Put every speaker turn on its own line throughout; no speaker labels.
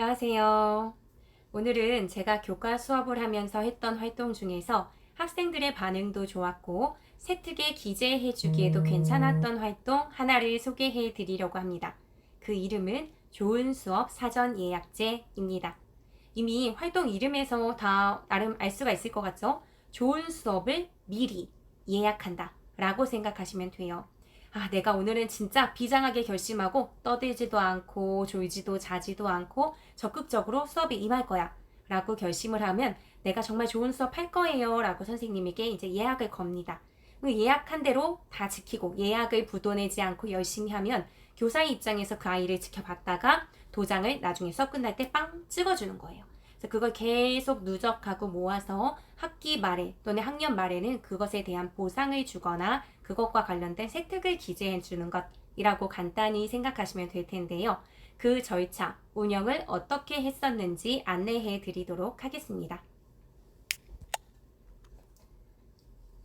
안녕하세요. 오늘은 제가 교과 수업을 하면서 했던 활동 중에서 학생들의 반응도 좋았고 세특에 기재해 주기에도 괜찮았던 활동 하나를 소개해 드리려고 합니다. 그 이름은 좋은 수업 사전 예약제입니다. 이미 활동 이름에서 다 나름 알 수가 있을 것 같죠? 좋은 수업을 미리 예약한다 라고 생각하시면 돼요. 내가 오늘은 진짜 비장하게 결심하고 떠들지도 않고 졸지도 자지도 않고 적극적으로 수업에 임할 거야 라고 결심을 하면 내가 정말 좋은 수업 할 거예요 라고 선생님에게 이제 예약을 겁니다. 예약한 대로 다 지키고 예약을 부도내지 않고 열심히 하면 교사의 입장에서 그 아이를 지켜봤다가 도장을 나중에 수업 끝날 때 빵 찍어주는 거예요. 그래서 그걸 계속 누적하고 모아서 학기 말에 또는 학년 말에는 그것에 대한 보상을 주거나 그것과 관련된 세특을 기재해 주는 것이라고 간단히 생각하시면 될 텐데요. 그 절차, 운영을 어떻게 했었는지 안내해 드리도록 하겠습니다.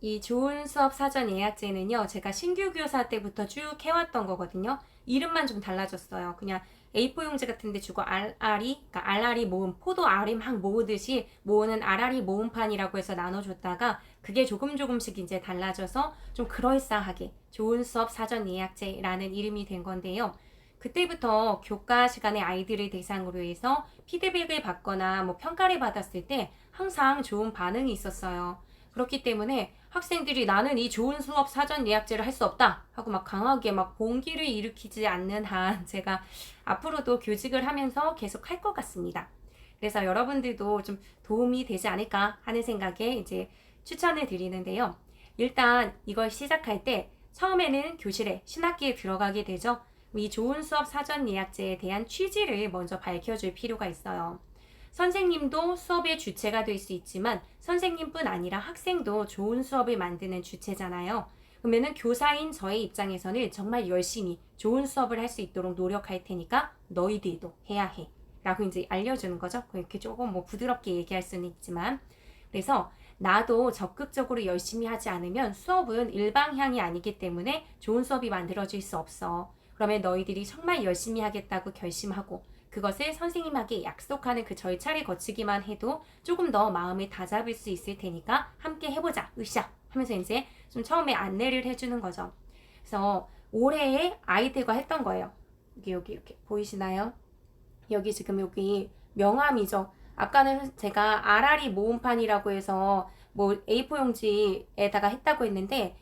이 좋은 수업 사전 예약제는요, 제가 신규 교사 때부터 쭉 해왔던 거거든요. 이름만 좀 달라졌어요. 그냥 A4 용지 같은 데 주고 그러니까 알알이 모음, 포도 알이 막 모으듯이 모으는 알알이 모음판이라고 해서 나눠줬다가 그게 조금씩 이제 달라져서 좀 그럴싸하게 좋은 수업 사전 예약제라는 이름이 된 건데요. 그때부터 교과 시간에 아이들을 대상으로 해서 피드백을 받거나 뭐 평가를 받았을 때 항상 좋은 반응이 있었어요. 그렇기 때문에 학생들이 나는 이 좋은 수업 사전 예약제를 할 수 없다 하고 막 강하게 막 봉기를 일으키지 않는 한 제가 앞으로도 교직을 하면서 계속 할 것 같습니다. 그래서 여러분들도 좀 도움이 되지 않을까 하는 생각에 이제 추천을 드리는데요. 일단 이걸 시작할 때 처음에는 교실에 신학기에 들어가게 되죠. 이 좋은 수업 사전 예약제에 대한 취지를 먼저 밝혀줄 필요가 있어요. 선생님도 수업의 주체가 될 수 있지만 선생님뿐 아니라 학생도 좋은 수업을 만드는 주체잖아요. 그러면은 교사인 저의 입장에서는 정말 열심히 좋은 수업을 할 수 있도록 노력할 테니까 너희들도 해야 해. 라고 이제 알려주는 거죠. 이렇게 조금 뭐 부드럽게 얘기할 수는 있지만. 그래서 나도 적극적으로 열심히 하지 않으면 수업은 일방향이 아니기 때문에 좋은 수업이 만들어질 수 없어. 그러면 너희들이 정말 열심히 하겠다고 결심하고 그것을 선생님에게 약속하는 그 절차를 거치기만 해도 조금 더 마음을 다잡을 수 있을 테니까 함께 해보자, 으쌰 하면서 이제 좀 처음에 안내를 해주는 거죠. 그래서 올해에 아이들과 했던 거예요. 여기 이렇게 보이시나요? 여기 지금 여기 명함이죠. 아까는 제가 아라리 모음판이라고 해서 뭐 A4 용지에다가 했다고 했는데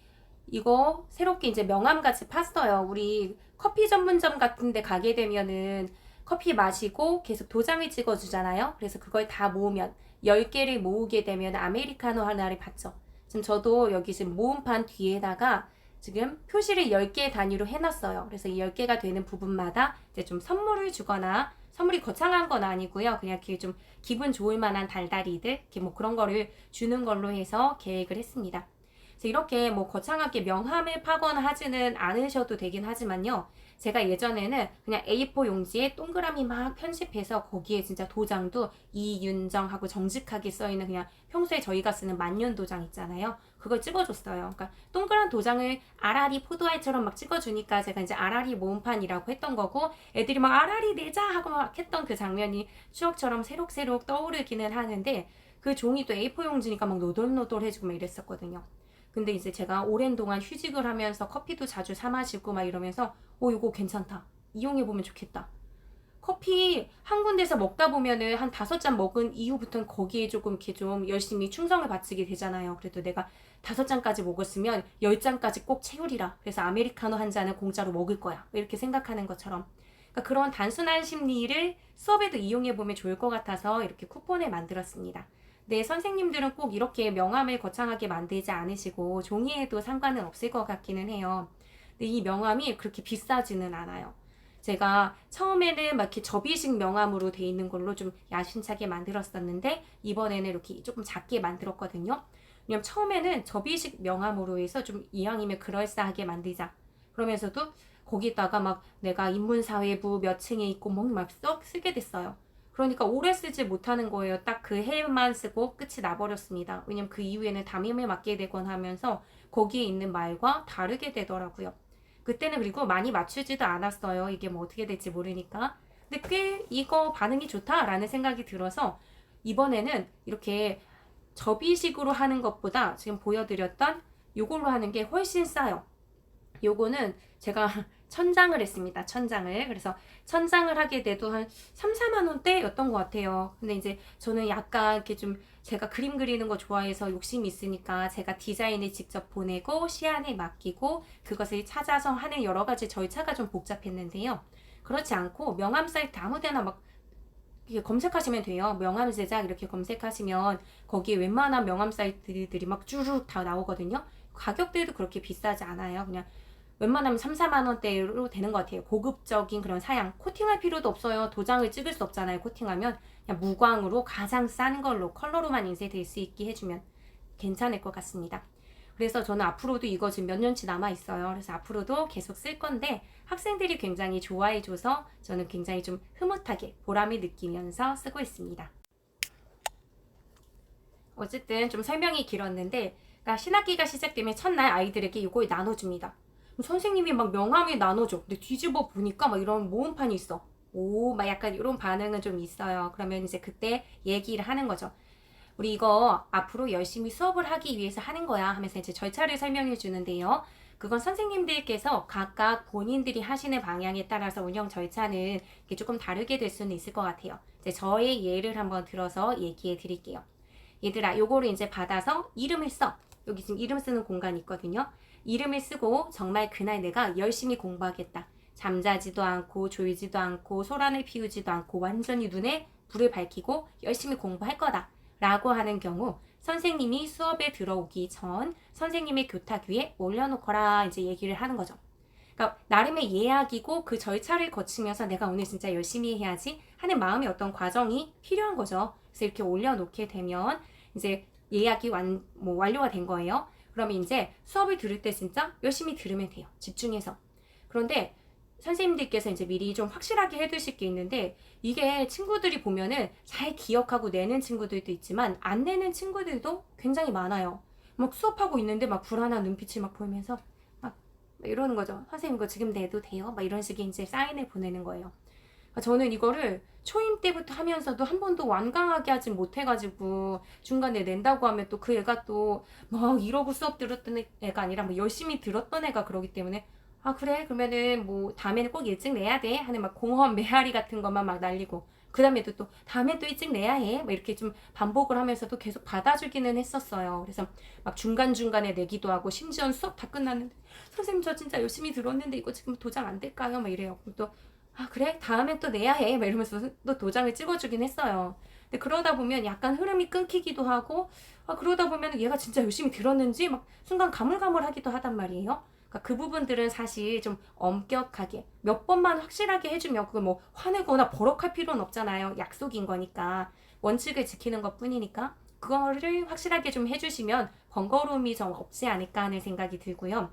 이거 새롭게 이제 명함같이 팠어요. 우리 커피 전문점 같은 데 가게 되면은 커피 마시고 계속 도장을 찍어주잖아요. 그래서 그걸 다 모으면 10개를 모으게 되면 아메리카노 하나를 받죠. 지금 저도 여기 지금 모음판 뒤에다가 지금 표시를 10개 단위로 해놨어요. 그래서 이 10개가 되는 부분마다 이제 좀 선물을 주거나 선물이 거창한 건 아니고요. 그냥 이렇게 좀 기분 좋을 만한 달달이들 이렇게 뭐 그런 거를 주는 걸로 해서 계획을 했습니다. 그래서 이렇게 뭐 거창하게 명함을 파거나 하지는 않으셔도 되긴 하지만요. 제가 예전에는 그냥 A4 용지에 동그라미 막 편집해서 거기에 진짜 도장도 이윤정하고 정직하게 써있는 그냥 평소에 저희가 쓰는 만년 도장 있잖아요. 그걸 찍어줬어요. 그러니까 동그란 도장을 아라리 포도알처럼 막 찍어주니까 제가 이제 아라리 모음판이라고 했던 거고 애들이 막 아라리 내자 하고 막 했던 그 장면이 추억처럼 새록새록 떠오르기는 하는데 그 종이 또 A4 용지니까 막 노돌노돌해지고 막 이랬었거든요. 근데 이제 제가 오랜 동안 휴직을 하면서 커피도 자주 사 마시고 막 이러면서 이거 괜찮다. 이용해보면 좋겠다. 커피 한 군데서 먹다 보면은 한 5잔 먹은 이후부터는 거기에 조금 이렇게 좀 열심히 충성을 바치게 되잖아요. 그래도 내가 5잔까지 먹었으면 10잔까지 꼭 채우리라. 그래서 아메리카노 한 잔은 공짜로 먹을 거야. 이렇게 생각하는 것처럼. 그러니까 그런 단순한 심리를 수업에도 이용해보면 좋을 것 같아서 이렇게 쿠폰을 만들었습니다. 네, 선생님들은 꼭 이렇게 명함을 거창하게 만들지 않으시고 종이에도 상관은 없을 것 같기는 해요. 근데 이 명함이 그렇게 비싸지는 않아요. 제가 처음에는 막 이렇게 접이식 명함으로 돼 있는 걸로 좀 야심차게 만들었었는데 이번에는 이렇게 조금 작게 만들었거든요. 왜냐면 처음에는 접이식 명함으로 해서 좀 이왕이면 그럴싸하게 만들자. 그러면서도 거기다가 막 내가 인문사회부 몇 층에 있고 막 썩 쓰게 됐어요. 그러니까 오래 쓰지 못하는 거예요. 딱 그 해만 쓰고 끝이 나버렸습니다. 왜냐면 그 이후에는 담임을 맡게 되곤 하면서 거기에 있는 말과 다르게 되더라고요. 그때는 그리고 많이 맞추지도 않았어요. 이게 뭐 어떻게 될지 모르니까. 근데 꽤 이거 반응이 좋다라는 생각이 들어서 이번에는 이렇게 접이식으로 하는 것보다 지금 보여드렸던 이걸로 하는 게 훨씬 싸요. 요거는 제가 천장을 했습니다. 천장을. 그래서 천장을 하게 돼도 한 3, 4만 원대였던 것 같아요. 근데 이제 저는 약간 이렇게 좀 제가 그림 그리는 거 좋아해서 욕심이 있으니까 제가 디자인을 직접 보내고 시안에 맡기고 그것을 찾아서 하는 여러 가지 절차가 좀 복잡했는데요. 그렇지 않고 명함 사이트 아무 데나 막 이렇게 검색하시면 돼요. 명함 제작 이렇게 검색하시면 거기에 웬만한 명함 사이트들이 막 쭈룩 다 나오거든요. 가격대도 그렇게 비싸지 않아요. 그냥 웬만하면 3, 4만 원대로 되는 것 같아요. 고급적인 그런 사양. 코팅할 필요도 없어요. 도장을 찍을 수 없잖아요. 코팅하면 그냥 무광으로 가장 싼 걸로 컬러로만 인쇄될 수 있게 해주면 괜찮을 것 같습니다. 그래서 저는 앞으로도 이거 지금 몇 년치 남아 있어요. 그래서 앞으로도 계속 쓸 건데 학생들이 굉장히 좋아해줘서 저는 굉장히 좀 흐뭇하게 보람을 느끼면서 쓰고 있습니다. 어쨌든 좀 설명이 길었는데 그러니까 신학기가 시작되면 첫날 아이들에게 이걸 나눠줍니다. 선생님이 막 명함에 나눠줘. 근데 뒤집어 보니까 막 이런 모음판이 있어. 오, 막 약간 이런 반응은 좀 있어요. 그러면 이제 그때 얘기를 하는 거죠. 우리 이거 앞으로 열심히 수업을 하기 위해서 하는 거야 하면서 이제 절차를 설명해 주는데요. 그건 선생님들께서 각각 본인들이 하시는 방향에 따라서 운영 절차는 조금 다르게 될 수는 있을 것 같아요. 이제 저의 예를 한번 들어서 얘기해 드릴게요. 얘들아, 요거를 이제 받아서 이름을 써. 여기 지금 이름 쓰는 공간이 있거든요. 이름을 쓰고 정말 그날 내가 열심히 공부하겠다. 잠자지도 않고 졸지도 않고 소란을 피우지도 않고 완전히 눈에 불을 밝히고 열심히 공부할 거다. 라고 하는 경우 선생님이 수업에 들어오기 전 선생님의 교탁 위에 올려놓거라 이제 얘기를 하는 거죠. 그러니까 나름의 예약이고 그 절차를 거치면서 내가 오늘 진짜 열심히 해야지 하는 마음의 어떤 과정이 필요한 거죠. 그래서 이렇게 올려놓게 되면 이제 예약이 완료가 된 거예요. 그러면 이제 수업을 들을 때 진짜 열심히 들으면 돼요. 집중해서. 그런데 선생님들께서 이제 미리 좀 확실하게 해두실 게 있는데 이게 친구들이 보면은 잘 기억하고 내는 친구들도 있지만 안 내는 친구들도 굉장히 많아요. 막 수업하고 있는데 막 불안한 눈빛을 막 보이면서 막 이러는 거죠. 선생님 이거 지금 내도 돼요? 막 이런 식의 이제 사인을 보내는 거예요. 저는 이거를 초임 때부터 하면서도 한 번도 완강하게 하진 못해가지고 중간에 낸다고 하면 또 그 애가 또 막 이러고 수업 들었던 애가 아니라 뭐 열심히 들었던 애가 그러기 때문에 아 그래 그러면은 뭐 다음에는 꼭 일찍 내야 돼 하는 막 공허한 메아리 같은 것만 막 날리고 그 다음에도 또 다음에 또 일찍 내야 해 뭐 이렇게 좀 반복을 하면서도 계속 받아주기는 했었어요. 그래서 막 중간중간에 내기도 하고 심지어 수업 다 끝났는데 선생님 저 진짜 열심히 들었는데 이거 지금 도장 안 될까요? 막 이래요. 그럼 또 아 그래? 다음에 또 내야 해. 막 이러면서 또 도장을 찍어주긴 했어요. 근데 그러다 보면 약간 흐름이 끊기기도 하고 아 그러다 보면 얘가 진짜 열심히 들었는지 막 순간 가물가물하기도 하단 말이에요. 그러니까 그 부분들은 사실 좀 엄격하게 몇 번만 확실하게 해주면 그걸 뭐 화내거나 버럭할 필요는 없잖아요. 약속인 거니까 원칙을 지키는 것 뿐이니까 그거를 확실하게 좀 해주시면 번거로움이 좀 없지 않을까 하는 생각이 들고요.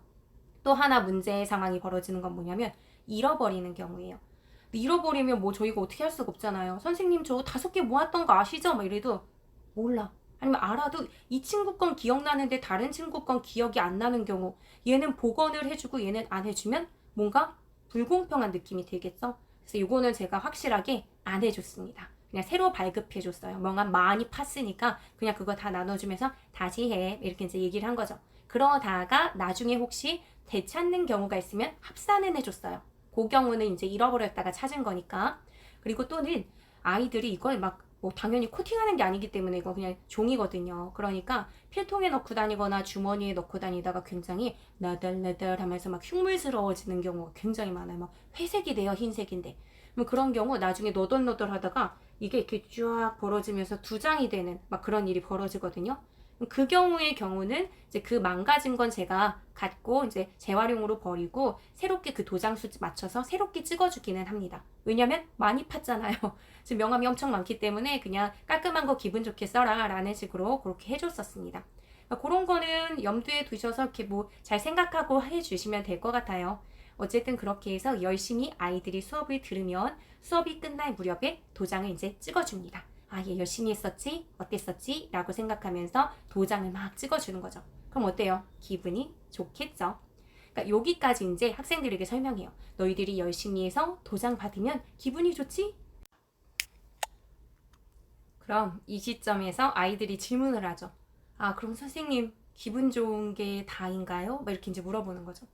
또 하나 문제의 상황이 벌어지는 건 뭐냐면 잃어버리는 경우예요. 잃어버리면 뭐 저희가 어떻게 할 수가 없잖아요. 선생님 저 5개 모았던 거 아시죠? 막 이래도 몰라. 아니면 알아도 이 친구 건 기억나는데 다른 친구 건 기억이 안 나는 경우 얘는 복원을 해주고 얘는 안 해주면 뭔가 불공평한 느낌이 들겠죠? 그래서 이거는 제가 확실하게 안 해줬습니다. 그냥 새로 발급해줬어요. 뭔가 많이 팠으니까 그냥 그거 다 나눠주면서 다시 해 이렇게 이제 얘기를 한 거죠. 그러다가 나중에 혹시 되찾는 경우가 있으면 합산은 해줬어요. 그 경우는 이제 잃어버렸다가 찾은 거니까. 그리고 또는 아이들이 이걸 막 뭐 당연히 코팅하는 게 아니기 때문에 이거 그냥 종이거든요. 그러니까 필통에 넣고 다니거나 주머니에 넣고 다니다가 굉장히 나덜나덜 하면서 막 흉물스러워지는 경우가 굉장히 많아요. 막 회색이 돼요, 흰색인데. 그런 경우 나중에 너덜너덜 하다가 이게 이렇게 쫙 벌어지면서 2장이 되는 막 그런 일이 벌어지거든요. 그 경우의 경우는 이제 그 망가진 건 제가 갖고 이제 재활용으로 버리고 새롭게 그 도장 수 맞춰서 새롭게 찍어주기는 합니다. 왜냐면 많이 팠잖아요. 지금 명함이 엄청 많기 때문에 그냥 깔끔한 거 기분 좋게 써라 라는 식으로 그렇게 해줬었습니다. 그런 거는 염두에 두셔서 이렇게 뭐 잘 생각하고 해주시면 될 것 같아요. 어쨌든 그렇게 해서 열심히 아이들이 수업을 들으면 수업이 끝날 무렵에 도장을 이제 찍어줍니다. 아, 얘 열심히 했었지? 어땠었지? 라고 생각하면서 도장을 막 찍어주는 거죠. 그럼 어때요? 기분이 좋겠죠? 그러니까 여기까지 이제 학생들에게 설명해요. 너희들이 열심히 해서 도장 받으면 기분이 좋지? 그럼 이 시점에서 아이들이 질문을 하죠. 아, 그럼 선생님, 기분 좋은 게 다인가요? 막 이렇게 이제 물어보는 거죠.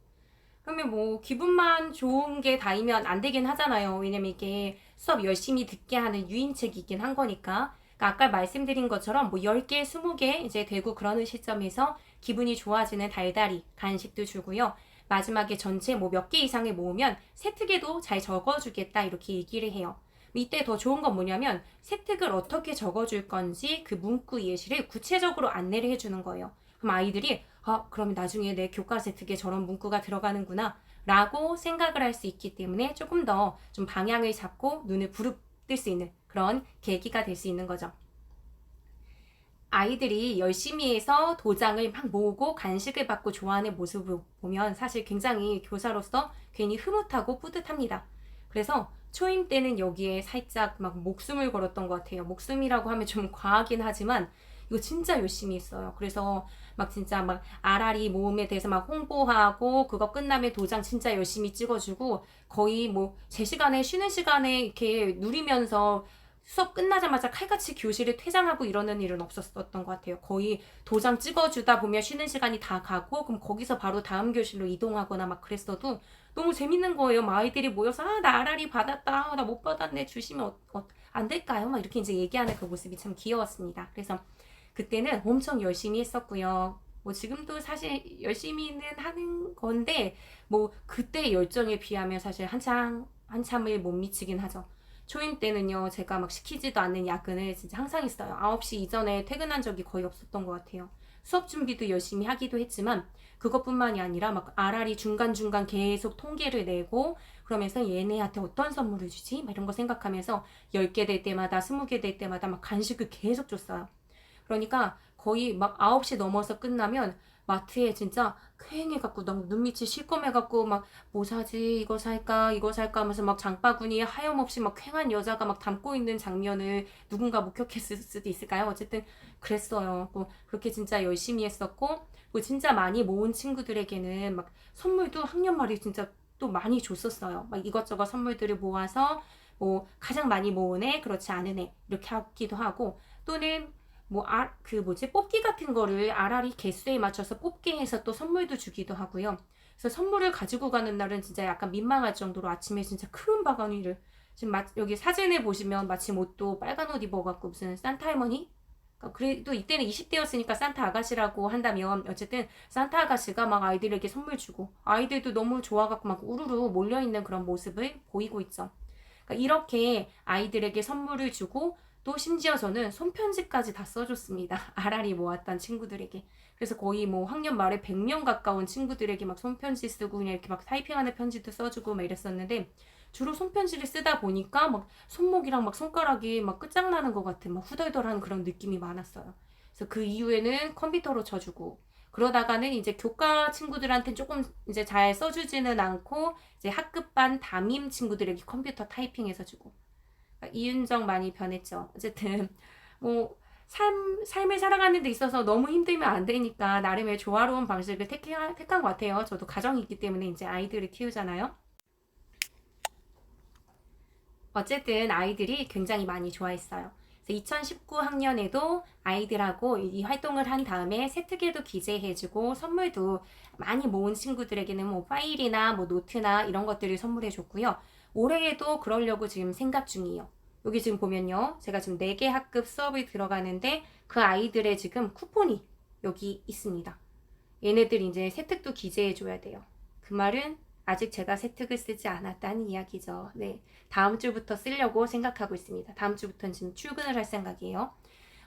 그러면 뭐 기분만 좋은 게 다이면 안 되긴 하잖아요. 왜냐면 이게 수업 열심히 듣게 하는 유인책이긴 한 거니까. 그러니까 아까 말씀드린 것처럼 뭐 10개, 20개 이제 되고 그러는 시점에서 기분이 좋아지는 달달이 간식도 주고요. 마지막에 전체 뭐 몇 개 이상을 모으면 세특에도 잘 적어주겠다 이렇게 얘기를 해요. 이때 더 좋은 건 뭐냐면 세특을 어떻게 적어줄 건지 그 문구 예시를 구체적으로 안내를 해주는 거예요. 그럼 아이들이 그러면 나중에 내 교과 세특에 저런 문구가 들어가는구나 라고 생각을 할 수 있기 때문에 조금 더 좀 방향을 잡고 눈을 부릅뜰 수 있는 그런 계기가 될 수 있는 거죠. 아이들이 열심히 해서 도장을 막 모으고 간식을 받고 좋아하는 모습을 보면 사실 굉장히 교사로서 괜히 흐뭇하고 뿌듯합니다. 그래서 초임 때는 여기에 살짝 막 목숨을 걸었던 것 같아요. 목숨이라고 하면 좀 과하긴 하지만 이거 진짜 열심히 했어요. 그래서 막 진짜 막 아라리 모음에 대해서 막 홍보하고 그거 끝나면 도장 진짜 열심히 찍어주고 거의 뭐 제 시간에 쉬는 시간에 이렇게 누리면서 수업 끝나자마자 칼같이 교실을 퇴장하고 이러는 일은 없었던 것 같아요. 거의 도장 찍어주다 보면 쉬는 시간이 다 가고 그럼 거기서 바로 다음 교실로 이동하거나 막 그랬어도 너무 재밌는 거예요. 막 아이들이 모여서 나 아라리 받았다. 나 못 받았네. 주시면 안 될까요? 막 이렇게 이제 얘기하는 그 모습이 참 귀여웠습니다. 그래서 그때는 엄청 열심히 했었고요. 뭐 지금도 사실 열심히는 하는 건데 뭐 그때 열정에 비하면 사실 한참을 못 미치긴 하죠. 초임 때는요, 제가 막 시키지도 않는 야근을 진짜 항상 했어요. 9시 이전에 퇴근한 적이 거의 없었던 것 같아요. 수업 준비도 열심히 하기도 했지만, 그것뿐만이 아니라 막 아라리 중간중간 계속 통계를 내고, 그러면서 얘네한테 어떤 선물을 주지? 막 이런 거 생각하면서 10개 될 때마다, 20개 될 때마다 막 간식을 계속 줬어요. 그러니까 거의 막 9시 넘어서 끝나면 마트에 진짜 쾌행해갖고 너무 눈밑이 실검해갖고 막 뭐 사지 이거 살까 이거 살까 하면서 막 장바구니에 하염없이 막 쾌한 여자가 막 담고 있는 장면을 누군가 목격했을 수도 있을까요? 어쨌든 그랬어요. 뭐 그렇게 진짜 열심히 했었고 뭐 진짜 많이 모은 친구들에게는 막 선물도 학년 말이 진짜 또 많이 줬었어요. 막 이것저것 선물들을 모아서 뭐 가장 많이 모은 애 그렇지 않은 애 이렇게 하기도 하고 또는 뭐, 뽑기 같은 거를 아라리 개수에 맞춰서 뽑게 해서 또 선물도 주기도 하고요. 그래서 선물을 가지고 가는 날은 진짜 약간 민망할 정도로 아침에 진짜 큰 바가니를, 지금 여기 사진을 보시면 마침 옷도 빨간 옷 입어갖고 무슨 산타 할머니? 그래도 이때는 20대였으니까 산타 아가씨라고 한다면 어쨌든 산타 아가씨가 막 아이들에게 선물 주고 아이들도 너무 좋아갖고 막 우르르 몰려있는 그런 모습을 보이고 있죠. 그러니까 이렇게 아이들에게 선물을 주고 또 심지어 저는 손편지까지 다 써줬습니다. 아라리 모았던 친구들에게. 그래서 거의 뭐 학년 말에 100명 가까운 친구들에게 막 손편지 쓰고 그냥 이렇게 막 타이핑하는 편지도 써주고 막 이랬었는데 주로 손편지를 쓰다 보니까 막 손목이랑 막 손가락이 막 끝장나는 것 같은 막 후덜덜한 그런 느낌이 많았어요. 그래서 그 이후에는 컴퓨터로 쳐주고 그러다가는 이제 교과 친구들한테 조금 이제 잘 써주지는 않고 이제 학급반 담임 친구들에게 컴퓨터 타이핑해서 주고 이윤정 많이 변했죠. 어쨌든 뭐 삶을 살아가는 데 있어서 너무 힘들면 안 되니까 나름의 조화로운 방식을 택한 것 같아요. 저도 가정이 있기 때문에 이제 아이들을 키우잖아요. 어쨌든 아이들이 굉장히 많이 좋아했어요. 2019 학년에도 아이들하고 이 활동을 한 다음에 세특에도 기재해주고 선물도 많이 모은 친구들에게는 뭐 파일이나 뭐 노트나 이런 것들을 선물해줬고요. 올해에도 그러려고 지금 생각 중이에요. 여기 지금 보면요. 제가 지금 4개 학급 수업을 들어가는데 그 아이들의 지금 쿠폰이 여기 있습니다. 얘네들 이제 세특도 기재해줘야 돼요. 그 말은 아직 제가 세특을 쓰지 않았다는 이야기죠. 네. 다음 주부터 쓰려고 생각하고 있습니다. 다음 주부터는 지금 출근을 할 생각이에요.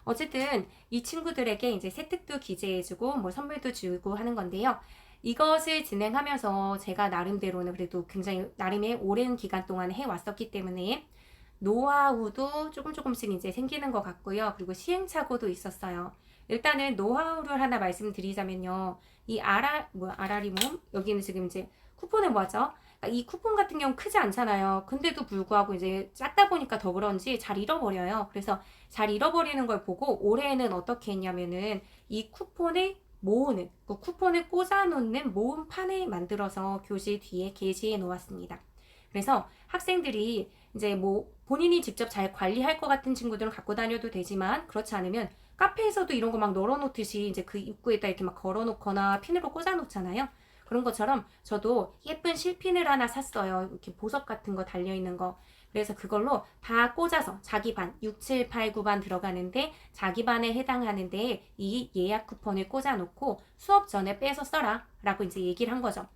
어쨌든 이 친구들에게 이제 세특도 기재해주고 뭐 선물도 주고 하는 건데요. 이것을 진행하면서 제가 나름대로는 그래도 굉장히 나름의 오랜 기간 동안 해왔었기 때문에 노하우도 조금씩 이제 생기는 것 같고요. 그리고 시행착오도 있었어요. 일단은 노하우를 하나 말씀드리자면요. 이 아라리몸 여기는 지금 이제 쿠폰을 뭐죠? 이 쿠폰 같은 경우 크지 않잖아요. 근데도 불구하고 이제 작다 보니까 더 그런지 잘 잃어버려요. 그래서 잘 잃어버리는 걸 보고 올해는 어떻게 했냐면은 이 쿠폰을 모으는, 그 쿠폰을 꽂아놓는 모음판을 만들어서 교실 뒤에 게시해 놓았습니다. 그래서 학생들이 이제 뭐 본인이 직접 잘 관리할 것 같은 친구들은 갖고 다녀도 되지만, 그렇지 않으면 카페에서도 이런 거 막 널어놓듯이 이제 그 입구에다 이렇게 막 걸어놓거나 핀으로 꽂아놓잖아요. 그런 것처럼 저도 예쁜 실핀을 하나 샀어요. 이렇게 보석 같은 거 달려있는 거. 그래서 그걸로 다 꽂아서 자기 반, 6, 7, 8, 9반 들어가는데 자기 반에 해당하는데 이 예약 쿠폰을 꽂아놓고 수업 전에 빼서 써라 라고 이제 얘기를 한 거죠.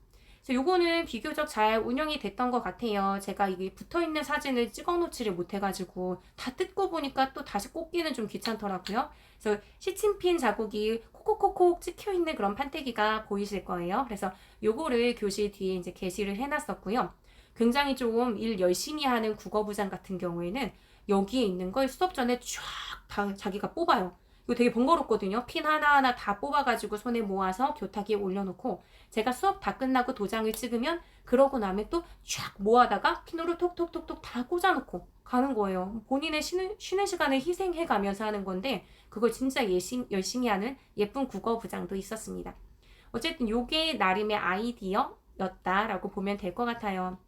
그래서 요거는 비교적 잘 운영이 됐던 것 같아요. 제가 이게 붙어있는 사진을 찍어놓지를 못해가지고 다 뜯고 보니까 또 다시 꽂기는 좀 귀찮더라고요. 그래서 시침핀 자국이 콕콕콕콕 찍혀있는 그런 판때기가 보이실 거예요. 그래서 요거를 교실 뒤에 이제 게시를 해놨었고요. 굉장히 좀 일 열심히 하는 국어부장 같은 경우에는 여기에 있는 걸 수업 전에 쫙 다 자기가 뽑아요. 이거 되게 번거롭거든요. 핀 하나하나 다 뽑아가지고 손에 모아서 교탁위에 올려놓고 제가 수업 다 끝나고 도장을 찍으면 그러고 나면 또 쫙 모아다가 핀으로 톡톡톡톡 다 꽂아놓고 가는 거예요. 본인의 쉬는 시간을 희생해가면서 하는 건데 그걸 진짜 열심히 하는 예쁜 국어부장도 있었습니다. 어쨌든 요게 나름의 아이디어였다라고 보면 될 것 같아요.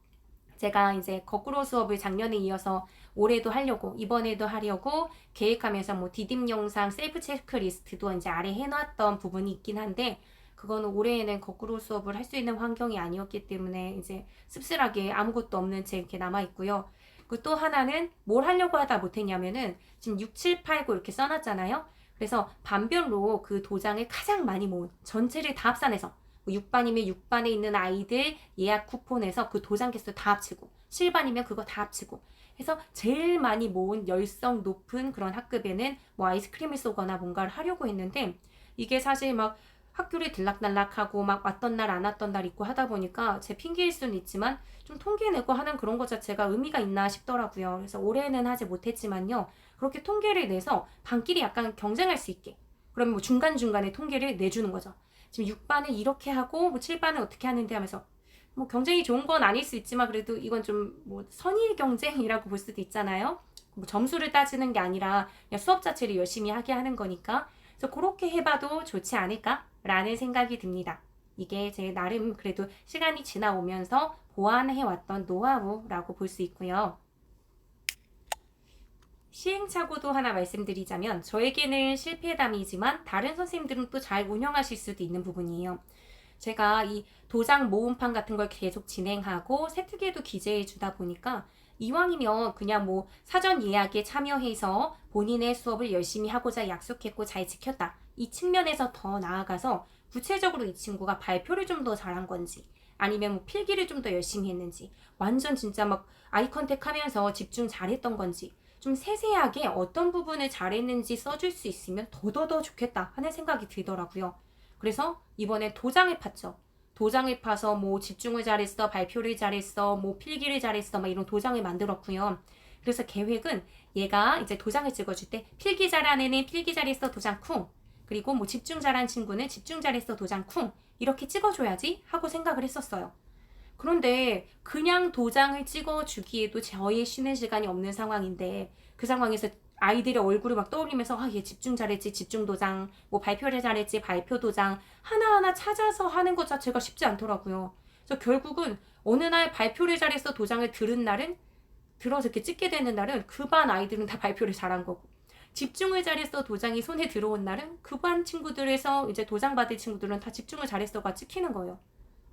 제가 이제 거꾸로 수업을 작년에 이어서 올해도 하려고 이번에도 하려고 계획하면서 뭐 디딤 영상 셀프 체크리스트도 이제 아래 해놨던 부분이 있긴 한데 그거는 올해에는 거꾸로 수업을 할 수 있는 환경이 아니었기 때문에 이제 씁쓸하게 아무것도 없는 채 이렇게 남아있고요. 그리고 또 하나는 뭘 하려고 하다 못했냐면은 지금 6, 7, 8, 9 이렇게 써놨잖아요. 그래서 반별로 그 도장을 가장 많이 모은 전체를 다 합산해서 6반이면 6반에 있는 아이들 예약 쿠폰에서 그 도장 개수 다 합치고 7반이면 그거 다 합치고 해서 제일 많이 모은 열성 높은 그런 학급에는 뭐 아이스크림을 쏘거나 뭔가를 하려고 했는데 이게 사실 막 학교를 들락날락하고 막 왔던 날 안 왔던 날 있고 하다 보니까 제 핑계일 수는 있지만 좀 통계 내고 하는 그런 것 자체가 의미가 있나 싶더라고요. 그래서 올해는 하지 못했지만요. 그렇게 통계를 내서 반끼리 약간 경쟁할 수 있게 그러면 뭐 중간중간에 통계를 내주는 거죠. 지금 6반은 이렇게 하고 뭐 7반은 어떻게 하는데 하면서 뭐 경쟁이 좋은 건 아닐 수 있지만 그래도 이건 좀 뭐 선의 경쟁이라고 볼 수도 있잖아요. 뭐 점수를 따지는 게 아니라 그냥 수업 자체를 열심히 하게 하는 거니까 그래서 그렇게 해봐도 좋지 않을까라는 생각이 듭니다. 이게 제 나름 그래도 시간이 지나오면서 보완해왔던 노하우라고 볼 수 있고요. 시행착오도 하나 말씀드리자면 저에게는 실패담이지만 다른 선생님들은 또 잘 운영하실 수도 있는 부분이에요. 제가 이 도장 모음판 같은 걸 계속 진행하고 세특에도 기재해 주다 보니까 이왕이면 그냥 뭐 사전 예약에 참여해서 본인의 수업을 열심히 하고자 약속했고 잘 지켰다. 이 측면에서 더 나아가서 구체적으로 이 친구가 발표를 좀 더 잘한 건지 아니면 뭐 필기를 좀 더 열심히 했는지 완전 진짜 막 아이 컨택 하면서 집중 잘했던 건지 좀 세세하게 어떤 부분을 잘했는지 써줄 수 있으면 더더더 좋겠다 하는 생각이 들더라고요. 그래서 이번에 도장을 팠죠. 도장을 파서 뭐 집중을 잘했어, 발표를 잘했어, 뭐 필기를 잘했어, 막 이런 도장을 만들었고요. 그래서 계획은 얘가 이제 도장을 찍어줄 때 필기 잘한 애는 필기 잘했어 도장 쿵, 그리고 뭐 집중 잘한 친구는 집중 잘했어 도장 쿵 이렇게 찍어줘야지 하고 생각을 했었어요. 그런데 그냥 도장을 찍어주기에도 저의 쉬는 시간이 없는 상황인데 그 상황에서 아이들의 얼굴을 막 떠올리면서 아, 얘 집중 잘했지 집중 도장 뭐 발표를 잘했지 발표 도장 하나하나 찾아서 하는 것 자체가 쉽지 않더라고요. 그래서 결국은 어느 날 발표를 잘해서 도장을 들은 날은 들어서 이렇게 찍게 되는 날은 그 반 아이들은 다 발표를 잘한 거고 집중을 잘했어 도장이 손에 들어온 날은 그 반 친구들에서 이제 도장 받을 친구들은 다 집중을 잘했어가 찍히는 거예요.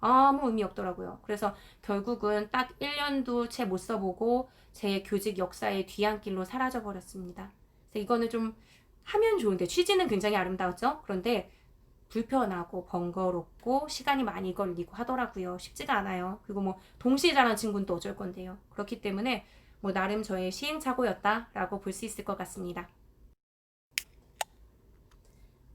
아무 의미 없더라고요. 그래서 결국은 딱 1년도 채 못 써보고 제 교직 역사의 뒤안길로 사라져 버렸습니다. 그래서 이거는 좀 하면 좋은데 취지는 굉장히 아름다웠죠. 그런데 불편하고 번거롭고 시간이 많이 걸리고 하더라고요. 쉽지가 않아요. 그리고 뭐 동시에 자란 친구는 또 어쩔 건데요. 그렇기 때문에 뭐 나름 저의 시행착오였다라고 볼 수 있을 것 같습니다.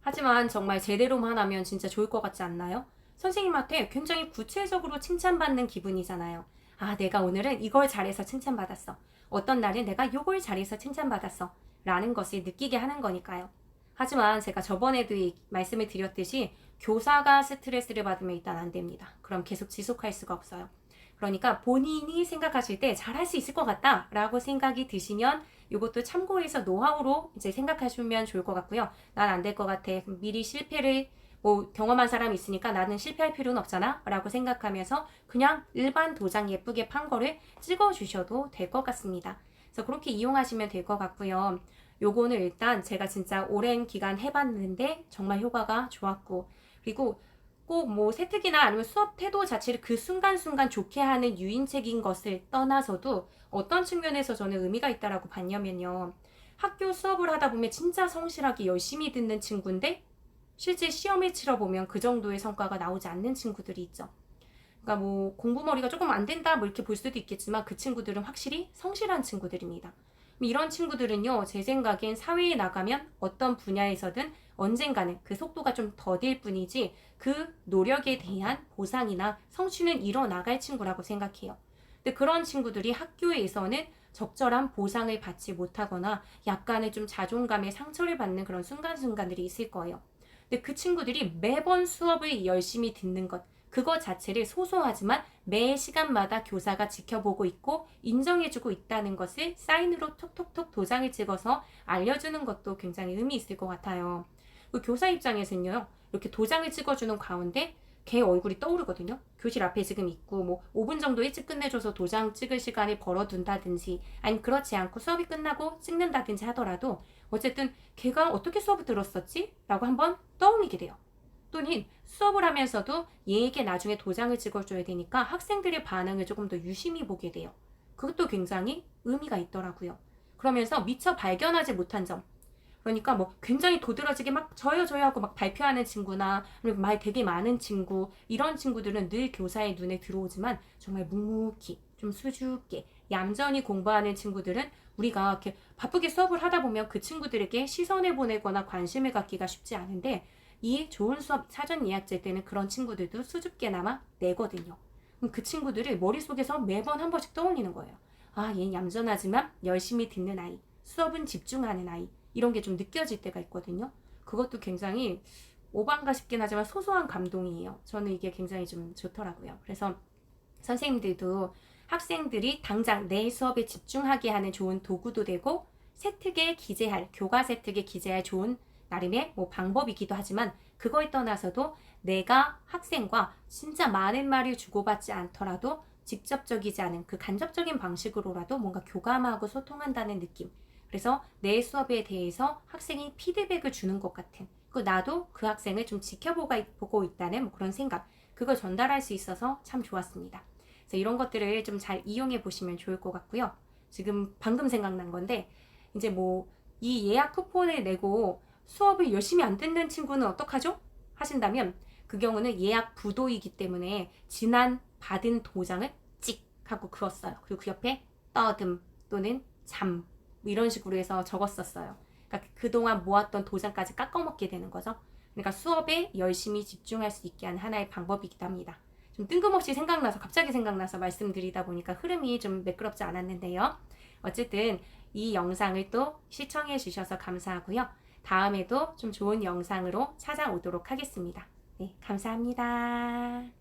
하지만 정말 제대로만 하면 진짜 좋을 것 같지 않나요? 선생님한테 굉장히 구체적으로 칭찬받는 기분이잖아요. 아, 내가 오늘은 이걸 잘해서 칭찬받았어. 어떤 날은 내가 이걸 잘해서 칭찬받았어. 라는 것을 느끼게 하는 거니까요. 하지만 제가 저번에도 말씀을 드렸듯이 교사가 스트레스를 받으면 일단 안 됩니다. 그럼 계속 지속할 수가 없어요. 그러니까 본인이 생각하실 때 잘할 수 있을 것 같다 라고 생각이 드시면 이것도 참고해서 노하우로 이제 생각하시면 좋을 것 같고요. 난 안 될 것 같아. 미리 실패를 뭐 경험한 사람이 있으니까 나는 실패할 필요는 없잖아 라고 생각하면서 그냥 일반 도장 예쁘게 판 거를 찍어주셔도 될 것 같습니다. 그래서 그렇게 이용하시면 될 것 같고요. 요거는 일단 제가 진짜 오랜 기간 해봤는데 정말 효과가 좋았고, 그리고 꼭 뭐 세특이나 아니면 수업 태도 자체를 그 순간순간 좋게 하는 유인책인 것을 떠나서도 어떤 측면에서 저는 의미가 있다라고 봤냐면요. 학교 수업을 하다 보면 진짜 성실하게 열심히 듣는 친구인데 실제 시험을 치러보면 그 정도의 성과가 나오지 않는 친구들이 있죠. 그러니까 뭐 공부머리가 조금 안 된다 뭐 이렇게 볼 수도 있겠지만 그 친구들은 확실히 성실한 친구들입니다. 이런 친구들은요, 제 생각엔 사회에 나가면 어떤 분야에서든 언젠가는 그 속도가 좀 더딜 뿐이지 그 노력에 대한 보상이나 성취는 이뤄나갈 친구라고 생각해요. 근데 그런 친구들이 학교에서는 적절한 보상을 받지 못하거나 약간의 좀 자존감에 상처를 받는 그런 순간순간들이 있을 거예요. 근데 그 친구들이 매번 수업을 열심히 듣는 것, 그거 자체를 소소하지만 매 시간마다 교사가 지켜보고 있고 인정해주고 있다는 것을 사인으로 톡톡톡 도장을 찍어서 알려주는 것도 굉장히 의미 있을 것 같아요. 그 교사 입장에서는요, 이렇게 도장을 찍어주는 가운데 걔 얼굴이 떠오르거든요. 교실 앞에 지금 있고 뭐 5분 정도 일찍 끝내줘서 도장 찍을 시간을 벌어둔다든지 아니면 그렇지 않고 수업이 끝나고 찍는다든지 하더라도 어쨌든 걔가 어떻게 수업을 들었었지? 라고 한번 떠올리게 돼요. 또는 수업을 하면서도 얘에게 나중에 도장을 찍어줘야 되니까 학생들의 반응을 조금 더 유심히 보게 돼요. 그것도 굉장히 의미가 있더라고요. 그러면서 미처 발견하지 못한 점, 그러니까 뭐 굉장히 도드라지게 막 저요 하고 막 발표하는 친구나 그리고 말 되게 많은 친구, 이런 친구들은 늘 교사의 눈에 들어오지만 정말 묵묵히 좀 수줍게 얌전히 공부하는 친구들은 우리가 이렇게 바쁘게 수업을 하다 보면 그 친구들에게 시선을 보내거나 관심을 갖기가 쉽지 않은데 이 좋은 수업 사전 예약제 때는 그런 친구들도 수줍게나마 내거든요. 그럼 그 친구들을 머릿속에서 매번 한 번씩 떠올리는 거예요. 아, 얘는 얌전하지만 열심히 듣는 아이, 수업은 집중하는 아이, 이런 게 좀 느껴질 때가 있거든요. 그것도 굉장히 오반가 싶긴 하지만 소소한 감동이에요. 저는 이게 굉장히 좀 좋더라고요. 그래서 선생님들도 학생들이 당장 내 수업에 집중하게 하는 좋은 도구도 되고 세특에 기재할, 교과 세특에 기재할 좋은 나름의 뭐 방법이기도 하지만 그걸 떠나서도 내가 학생과 진짜 많은 말을 주고받지 않더라도 직접적이지 않은 그 간접적인 방식으로라도 뭔가 교감하고 소통한다는 느낌. 그래서 내 수업에 대해서 학생이 피드백을 주는 것 같은, 그 나도 그 학생을 좀 지켜보고 있다는 뭐 그런 생각, 그걸 전달할 수 있어서 참 좋았습니다. 그래서 이런 것들을 좀 잘 이용해 보시면 좋을 것 같고요. 지금 방금 생각난 건데 이제 뭐 이 예약 쿠폰을 내고 수업을 열심히 안 듣는 친구는 어떡하죠? 하신다면 그 경우는 예약 부도이기 때문에 지난 받은 도장을 찍 하고 그었어요. 그리고 그 옆에 떠듬 또는 잠 이런 식으로 해서 적었었어요. 그러니까 그동안 모았던 도장까지 깎아먹게 되는 거죠. 그러니까 수업에 열심히 집중할 수 있게 하는 하나의 방법이기도 합니다. 좀 뜬금없이 갑자기 생각나서 말씀드리다 보니까 흐름이 좀 매끄럽지 않았는데요. 어쨌든 이 영상을 또 시청해 주셔서 감사하고요. 다음에도 좀 좋은 영상으로 찾아오도록 하겠습니다. 네, 감사합니다.